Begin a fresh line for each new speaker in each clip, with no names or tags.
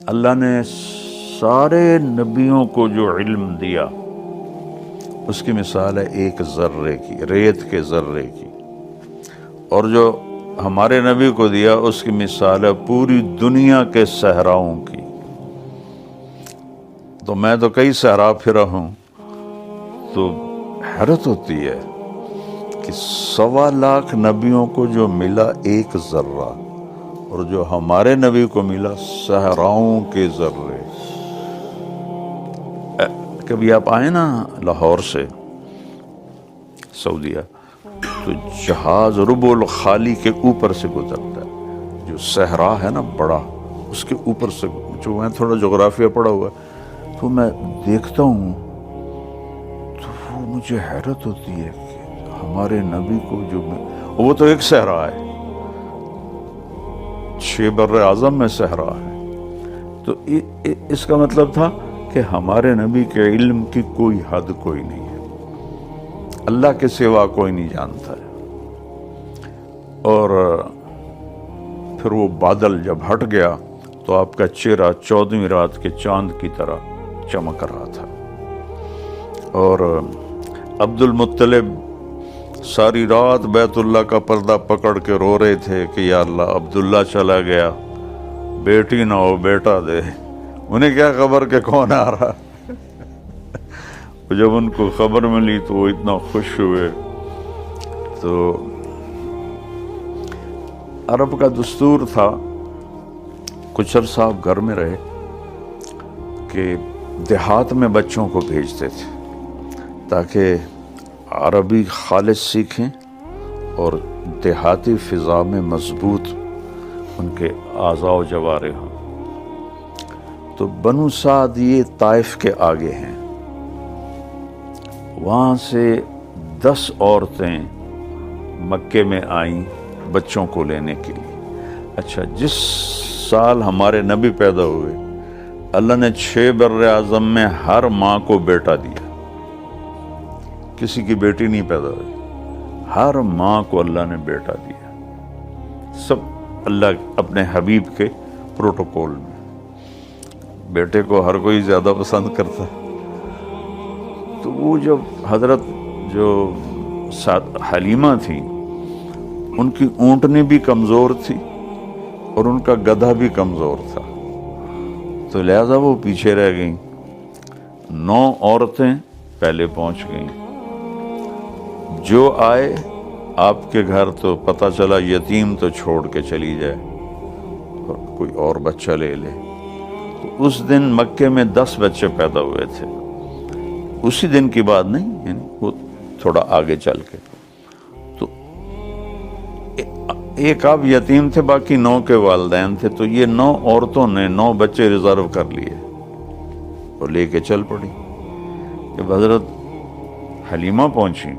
اللہ نے سارے نبیوں کو جو علم دیا اس کی مثال ہے ایک ذرے کی، ریت کے ذرے کی، اور جو ہمارے نبی کو دیا اس کی مثال ہے پوری دنیا کے صحراؤں کی۔ تو میں تو کئی صحرا پھرا ہوں، تو حیرت ہوتی ہے کہ 1.25 نبیوں کو جو ملا ایک ذرہ، اور جو ہمارے نبی کو ملا صحراؤں کے ذرے۔ کبھی آپ آئیں نا لاہور سے سعودیہ، تو جہاز ربع الخالی کے اوپر سے گزرتا ہے، جو صحرا ہے نا بڑا، اس کے اوپر سے، جو میں تھوڑا جغرافیہ پڑھا ہوا ہے، تو میں دیکھتا ہوں تو وہ مجھے حیرت ہوتی ہے کہ ہمارے نبی کو جو وہ تو ایک صحرا ہے، 6 بر اعظم میں صحرا ہے۔ تو اس کا مطلب تھا کہ ہمارے نبی کے علم کی کوئی حد کوئی نہیں ہے، اللہ کے سوا کوئی نہیں جانتا ہے۔ اور پھر وہ بادل جب ہٹ گیا تو آپ کا چہرہ 14ویں رات کے چاند کی طرح چمک رہا تھا۔ اور عبد المطلب ساری رات بیت اللہ کا پردہ پکڑ کے رو رہے تھے کہ یا اللہ عبداللہ چلا گیا، بیٹی نہ ہو بیٹا دے۔ انہیں کیا خبر کہ کون آ رہا۔ جب ان کو خبر ملی تو وہ اتنا خوش ہوئے۔ تو عرب کا دستور تھا، کچھ عرصہ آپ گھر میں رہے کہ دیہات میں بچوں کو بھیجتے تھے تاکہ عربی خالص سیکھیں اور دیہاتی فضا میں مضبوط ان کے اعضاء و جوارے ہوں۔ تو بنو سعد یہ طائف کے آگے ہیں، وہاں سے 10 عورتیں مکے میں آئیں بچوں کو لینے کے لیے۔ اچھا، جس سال ہمارے نبی پیدا ہوئے اللہ نے 6 بر اعظم میں ہر ماں کو بیٹا دیا، کسی کی بیٹی نہیں پیدا ہوئی، ہر ماں کو اللہ نے بیٹا دیا، سب اللہ اپنے حبیب کے پروٹوکول میں۔ بیٹے کو ہر کوئی زیادہ پسند کرتا ہے۔ تو وہ جب حضرت جو حلیمہ تھی، ان کی اونٹنی بھی کمزور تھی اور ان کا گدھا بھی کمزور تھا، تو لہذا وہ پیچھے رہ گئیں۔ 9 عورتیں پہلے پہنچ گئیں، جو آئے آپ کے گھر تو پتہ چلا یتیم تو چھوڑ کے چلی جائے اور کوئی اور بچہ لے لے۔ تو اس دن مکے میں 10 بچے پیدا ہوئے تھے، اسی دن کی بات نہیں، یعنی وہ تھوڑا آگے چل کے۔ تو ایک آپ یتیم تھے، باقی 9 کے والدین تھے، تو یہ 9 عورتوں نے 9 بچے ریزرو کر لیے اور لے کے چل پڑی۔ جب حضرت حلیمہ پہنچی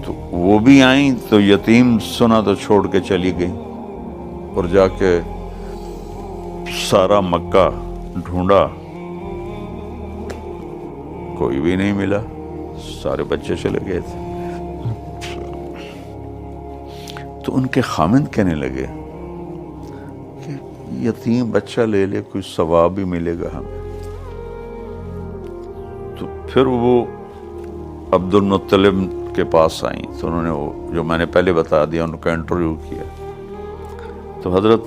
تو وہ بھی آئیں، تو یتیم سنا تو چھوڑ کے چلی گئی، اور جا کے سارا مکہ ڈھونڈا، کوئی بھی نہیں ملا، سارے بچے چلے گئے تھے۔ تو ان کے خامند کہنے لگے کہ یتیم بچہ لے لے، کوئی ثواب بھی ملے گا ہمیں۔ تو پھر وہ عبد المطلب کے پاس آئیں، تو انہوں نے وہ جو میں نے پہلے بتا دیا، ان کا انٹرویو کیا۔ تو حضرت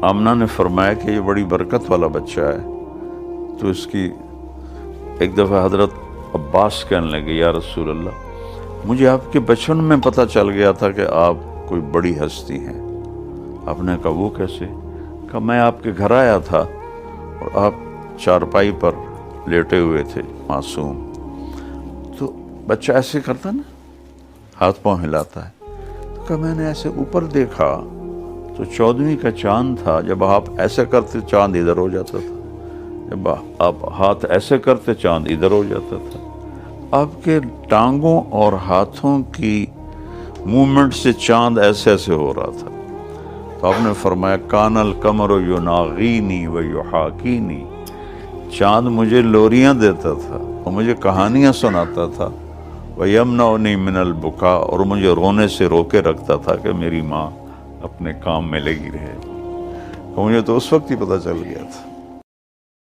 آمنہ نے فرمایا کہ یہ بڑی برکت والا بچہ ہے۔ تو اس کی ایک دفعہ حضرت عباس کہنے لگے یا رسول اللہ، مجھے آپ کے بچپن میں پتہ چل گیا تھا کہ آپ کوئی بڑی ہستی ہیں۔ آپ نے کہا وہ کیسے؟ کہا میں آپ کے گھر آیا تھا اور آپ چارپائی پر لیٹے ہوئے تھے معصوم، تو بچہ ایسے کرتا نا، ہاتھ پاؤں ہلاتا ہے، تو کہا میں نے ایسے اوپر دیکھا تو 14ویں کا چاند تھا، جب آپ ایسے کرتے چاند ادھر ہو جاتا تھا، جب آپ ہاتھ ایسے کرتے چاند ادھر ہو جاتا تھا۔ آپ کے ٹانگوں اور ہاتھوں کی موومنٹ سے چاند ایسے ایسے ہو رہا تھا۔ تو آپ نے فرمایا کان القمر یناغینی و یحاکینی، چاند مجھے لوریاں دیتا تھا اور مجھے کہانیاں سناتا تھا، ویمنعنی من البکاء، اور مجھے رونے سے روکے رکھتا تھا کہ میری ماں اپنے کام میں لگی رہے۔ مجھے تو اس وقت ہی پتہ چل گیا تھا.